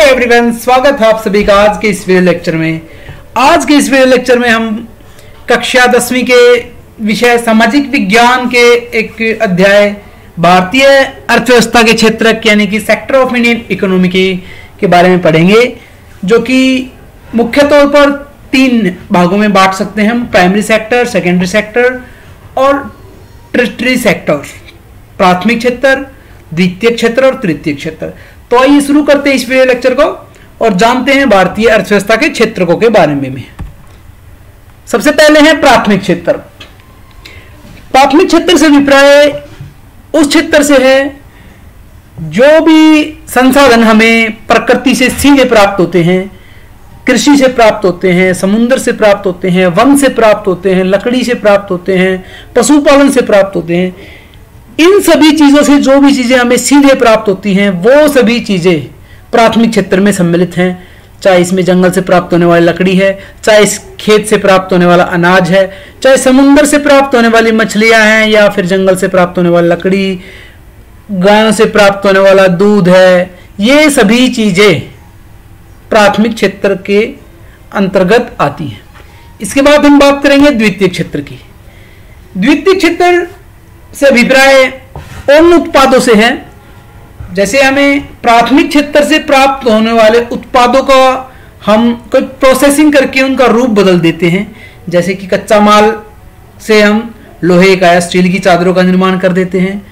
Hi everyone, स्वागत है आप सभी का आज के इस वीडियो लेक्चर में। आज के इस वीडियो लेक्चर में हम कक्षा 10वीं के विषय सामाजिक विज्ञान के एक अध्याय भारतीय अर्थव्यवस्था के क्षेत्र यानी कि सेक्टर ऑफ इंडियन इकोनॉमी के बारे में पढ़ेंगे, जो कि मुख्य तौर पर 3 भागों में बांट सकते हैं हम: प्राइमरी सेक्टर, सेकेंडरी सेक्टर और टर्टियरी सेक्टर। प्राथमिक क्षेत्र, द्वितीय क्षेत्र और तृतीय क्षेत्र। तो आइए शुरू करते हैं इस वीडियो लेक्चर को और जानते हैं भारतीय अर्थव्यवस्था के क्षेत्रकों के बारे में। सबसे पहले है प्राथमिक क्षेत्र। प्राथमिक क्षेत्र से अभिप्राय उस क्षेत्र से है जो भी संसाधन हमें प्रकृति से सीधे प्राप्त होते हैं, कृषि से प्राप्त होते हैं, समुद्र से प्राप्त होते हैं, वन से प्राप्त होते हैं, लकड़ी से प्राप्त होते हैं, पशुपालन से प्राप्त होते हैं। इन सभी चीजों से जो भी चीजें हमें सीधे प्राप्त होती हैं वो सभी चीजें प्राथमिक क्षेत्र में सम्मिलित हैं। चाहे इसमें जंगल से प्राप्त होने वाली लकड़ी है, चाहे इस खेत से प्राप्त होने वाला अनाज है, चाहे समुद्र से प्राप्त होने वाली मछलियां हैं, या फिर जंगल से प्राप्त होने वाली लकड़ी, गायों से प्राप्त होने वाला दूध है। ये सभी चीजें प्राथमिक क्षेत्र के अंतर्गत आती हैं। इसके बाद हम बात करेंगे द्वितीय क्षेत्र की। द्वितीय क्षेत्र से अभिप्राय उन उत्पादों से है, जैसे हमें प्राथमिक क्षेत्र से प्राप्त होने वाले उत्पादों का हम कोई प्रोसेसिंग करके उनका रूप बदल देते हैं। जैसे कि कच्चा माल से हम लोहे का या स्टील की चादरों का निर्माण कर देते हैं,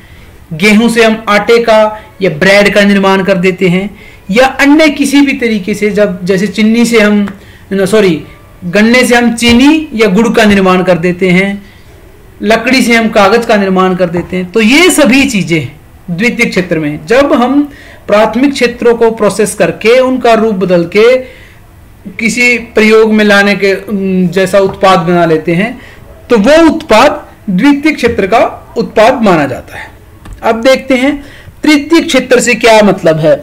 गेहूं से हम आटे का या ब्रेड का निर्माण कर देते हैं, या अन्य किसी भी तरीके से, जब जैसे चीनी से हम गन्ने से हम चीनी या गुड़ का निर्माण कर देते हैं, लकड़ी से हम कागज का निर्माण कर देते हैं। तो ये सभी चीजें द्वितीय क्षेत्र में, जब हम प्राथमिक क्षेत्रों को प्रोसेस करके उनका रूप बदल के किसी प्रयोग में लाने के जैसा उत्पाद बना लेते हैं, तो वो उत्पाद द्वितीय क्षेत्र का उत्पाद माना जाता है। अब देखते हैं तृतीय क्षेत्र से क्या मतलब है।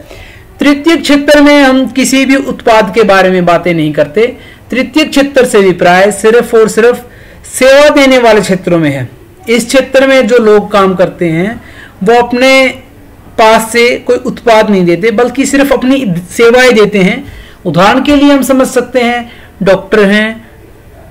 तृतीय क्षेत्र में हम किसी भी उत्पाद के बारे में बातें नहीं करते। तृतीय क्षेत्र से अभिप्राय सिर्फ और सिर्फ सेवा देने वाले क्षेत्रों में है। इस क्षेत्र में जो लोग काम करते हैं वो अपने पास से कोई उत्पाद नहीं देते, बल्कि सिर्फ अपनी सेवाएं देते हैं। उदाहरण के लिए हम समझ सकते हैं डॉक्टर हैं,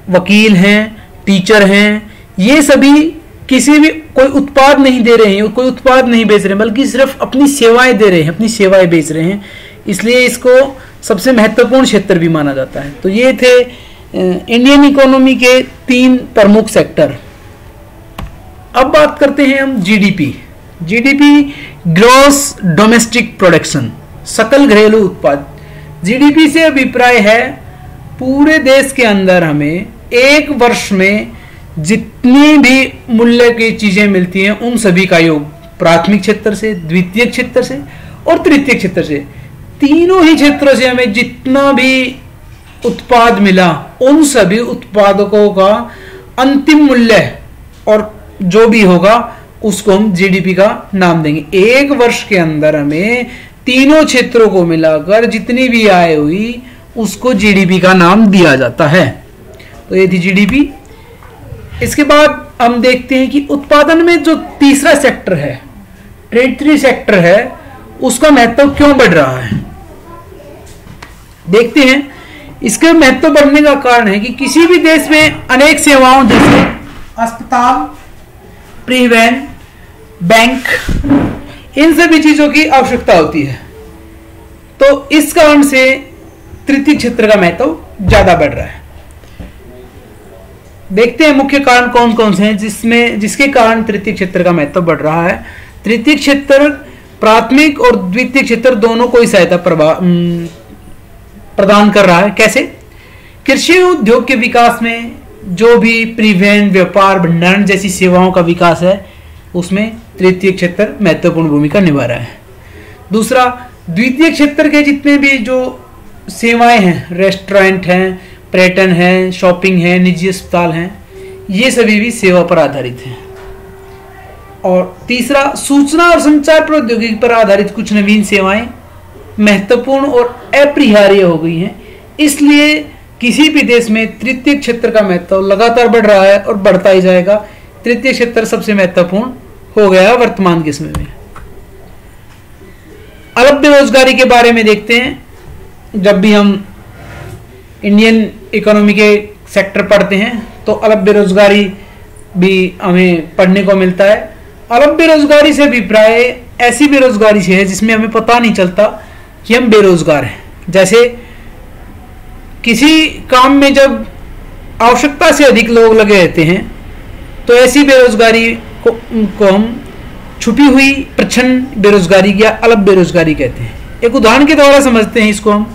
वकील हैं, टीचर हैं। ये सभी किसी भी कोई उत्पाद नहीं दे रहे हैं, कोई उत्पाद नहीं बेच रहे हैं, बल्कि सिर्फ अपनी सेवाएं दे रहे हैं, अपनी सेवाएं बेच रहे हैं। इसलिए इसको सबसे महत्वपूर्ण क्षेत्र भी माना जाता है। तो ये थे इंडियन इकोनॉमी के 3 प्रमुख सेक्टर। अब बात करते हैं हम GDP. GDP gross domestic production, सकल घरेलू उत्पाद। जीडीपी से अभिप्राय है पूरे देश के अंदर हमें एक वर्ष में जितनी भी मूल्य की चीजें मिलती हैं उन सभी का योग प्राथमिक क्षेत्र से, द्वितीय क्षेत्र से और तृतीय क्षेत्र से, तीनों ही क्षेत्रों से हमें जितना भी उत्पाद मिला उन सभी उत्पादकों का अंतिम मूल्य और जो भी होगा उसको हम जीडीपी का नाम देंगे। एक वर्ष के अंदर हमें तीनों क्षेत्रों को मिलाकर जितनी भी आय हुई उसको जीडीपी का नाम दिया जाता है। तो ये थी जीडीपी। इसके बाद हम देखते हैं कि उत्पादन में जो तीसरा सेक्टर है, टर्टियरी सेक्टर है, उसका महत्व क्यों बढ़ रहा है। देखते हैं इसके महत्व बढ़ने का कारण है कि किसी भी देश में अनेक सेवाओं जैसे अस्पताल, परिवहन, बैंक, इन सभी चीजों की आवश्यकता होती है। तो इस कारण से तृतीय क्षेत्र का महत्व ज्यादा बढ़ रहा है। देखते हैं मुख्य कारण कौन कौन से हैं जिसके कारण तृतीय क्षेत्र का महत्व बढ़ रहा है। तृतीय क्षेत्र प्राथमिक और द्वितीय क्षेत्र दोनों को ही सहायता प्रदान कर रहा है। कैसे? कृषि उद्योग के विकास में जो भी परिवहन, व्यापार, भंडारण जैसी सेवाओं का विकास है उसमें तृतीय क्षेत्र महत्वपूर्ण भूमिका निभा रहा है। दूसरा, द्वितीय क्षेत्र के जितने भी जो सेवाएं हैं, रेस्टोरेंट हैं, पर्यटन है, शॉपिंग है, निजी अस्पताल हैं, ये सभी भी सेवा पर आधारित हैं। और तीसरा, सूचना और संचार प्रौद्योगिकी पर आधारित कुछ नवीन सेवाएं महत्वपूर्ण और अपरिहार्य हो गई हैं। इसलिए किसी भी देश में तृतीय क्षेत्र का महत्व लगातार बढ़ रहा है और बढ़ता ही जाएगा। तृतीय क्षेत्र सबसे महत्वपूर्ण हो गया वर्तमान के समय में। अब बेरोजगारी के बारे में देखते हैं। जब भी हम इंडियन इकोनॉमी के सेक्टर पढ़ते हैं तो अलग बेरोजगारी भी हमें पढ़ने को मिलता है। अलग बेरोजगारी से अभिप्राय ऐसी बेरोजगारी से है जिसमें हमें पता नहीं चलता कि हम बेरोजगार हैं। जैसे किसी काम में जब आवश्यकता से अधिक लोग लगे रहते हैं तो ऐसी बेरोजगारी को हम छुपी हुई प्रच्छन्न बेरोजगारी या अलग बेरोजगारी कहते हैं। एक उदाहरण के द्वारा समझते हैं इसको हम।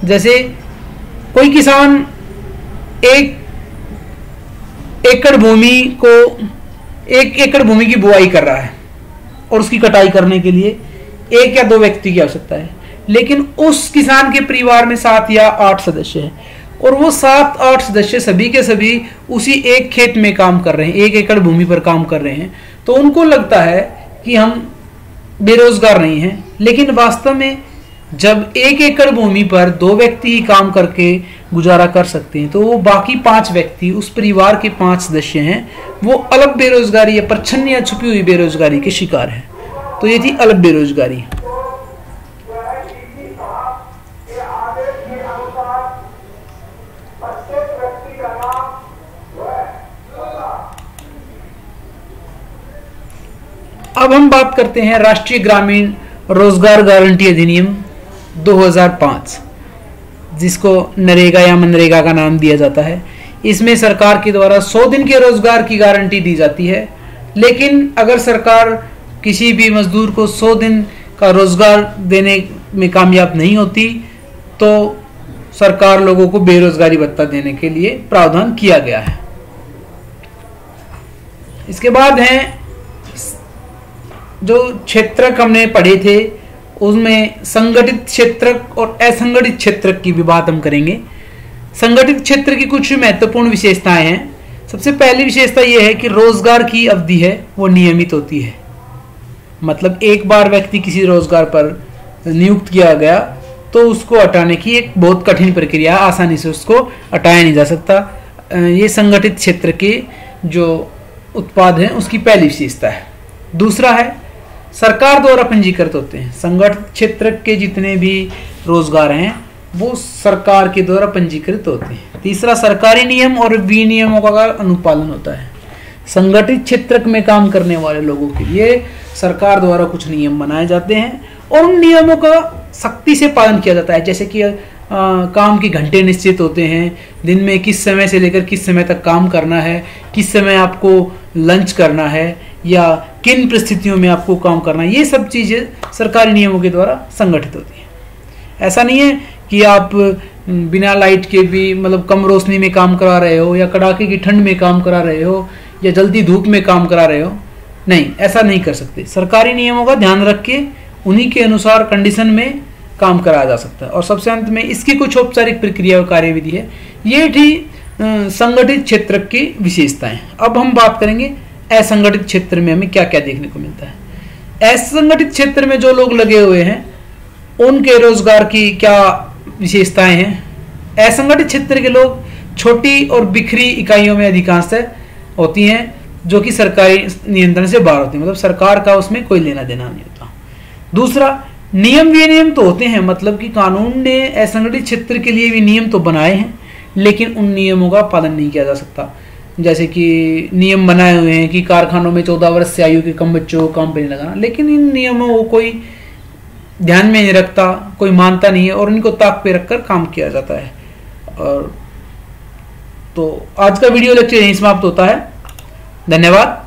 जैसे कोई किसान 1 एकड़ भूमि को 1 एकड़ भूमि की बुआई कर रहा है और उसकी कटाई करने के लिए 1 या 2 व्यक्ति की आवश्यकता है, लेकिन उस किसान के परिवार में 7 या 8 सदस्य हैं और वो 7-8 सदस्य सभी के सभी उसी एक खेत में काम कर रहे हैं, 1 एकड़ भूमि पर काम कर रहे हैं। तो उनको लगता है कि हम बेरोजगार नहीं हैं, लेकिन वास्तव में जब 1 एकड़ भूमि पर 2 व्यक्ति ही काम करके गुजारा कर सकते हैं तो वो बाकी 5 व्यक्ति, उस परिवार के 5 सदस्य हैं, वो अलग बेरोजगारी या प्रच्छन्न या छुपी हुई बेरोजगारी के शिकार हैं। तो ये थी अलग बेरोजगारी। अब हम बात करते हैं राष्ट्रीय ग्रामीण रोजगार गारंटी अधिनियम 2005, जिसको नरेगा या मनरेगा का नाम दिया जाता है। इसमें सरकार के द्वारा 100 दिन के रोजगार की गारंटी दी जाती है, लेकिन अगर सरकार किसी भी मजदूर को 100 दिन का रोजगार देने में कामयाब नहीं होती तो सरकार लोगों को बेरोजगारी भत्ता देने के लिए प्रावधान किया गया है। इसके बाद हैं जो क्षेत्रक हमने पढ़े थे, उसमें संगठित क्षेत्रक और असंगठित क्षेत्रक की भी बात हम करेंगे। संगठित क्षेत्र की कुछ महत्वपूर्ण विशेषताएं हैं। सबसे पहली विशेषता यह है कि रोजगार की अवधि है वो नियमित होती है। मतलब एक बार व्यक्ति किसी रोजगार पर नियुक्त किया गया तो उसको हटाने की एक बहुत कठिन प्रक्रिया, आसानी से उसको हटाया नहीं जा सकता। ये संगठित क्षेत्र के जो उत्पाद हैं उसकी पहली विशेषता है। दूसरा है सरकार द्वारा पंजीकृत होते हैं। संगठित क्षेत्र के जितने भी रोजगार हैं वो सरकार के द्वारा पंजीकृत होते हैं। तीसरा, सरकारी नियम और विनियमों का अनुपालन होता है। संगठित क्षेत्र में काम करने वाले लोगों के लिए सरकार द्वारा कुछ नियम बनाए जाते हैं और उन नियमों का सख्ती से पालन किया जाता है। जैसे कि काम के घंटे निश्चित होते हैं, दिन में किस समय से लेकर किस समय तक काम करना है, किस समय आपको लंच करना है या किन परिस्थितियों में आपको काम करना है। ये सब चीज़ें सरकारी नियमों के द्वारा संगठित होती हैं। ऐसा नहीं है कि आप बिना लाइट के भी मतलब कम रोशनी में काम करा रहे हो या कड़ाके की ठंड में काम करा रहे हो या जल्दी धूप में काम करा रहे हो। नहीं, ऐसा नहीं कर सकते। सरकारी नियमों का ध्यान रख के उन्हीं के अनुसार कंडीशन में काम कराया जा सकता है। और सबसे अंत में इसकी कुछ औपचारिक प्रक्रिया और कार्यविधि है। ये थी संगठित क्षेत्र की विशेषताएं। अब हम बात करेंगे असंगठित क्षेत्र में हमें क्या क्या देखने को मिलता है। असंगठित क्षेत्र में जो लोग लगे हुए हैं उनके रोजगार की क्या विशेषताएं हैं। असंगठित क्षेत्र के लोग छोटी और बिखरी इकाइयों में अधिकांशतः होती हैं जो कि सरकारी नियंत्रण से बाहर होती है, मतलब सरकार का उसमें कोई लेना देना नहीं होता। दूसरा, नियम विनियम तो होते हैं, मतलब कि कानून ने असंगठित क्षेत्र के लिए भी नियम तो बनाए हैं लेकिन उन नियमों का पालन नहीं किया जा सकता। जैसे कि नियम बनाए हुए हैं कि कारखानों में 14 वर्ष से आयु के कम बच्चों को काम पर नहीं लगाना, लेकिन इन नियमों को कोई ध्यान में नहीं रखता, कोई मानता नहीं है और इनको ताक पे रखकर काम किया जाता है। और तो आज का वीडियो लेक्चर यहीं समाप्त होता है। धन्यवाद।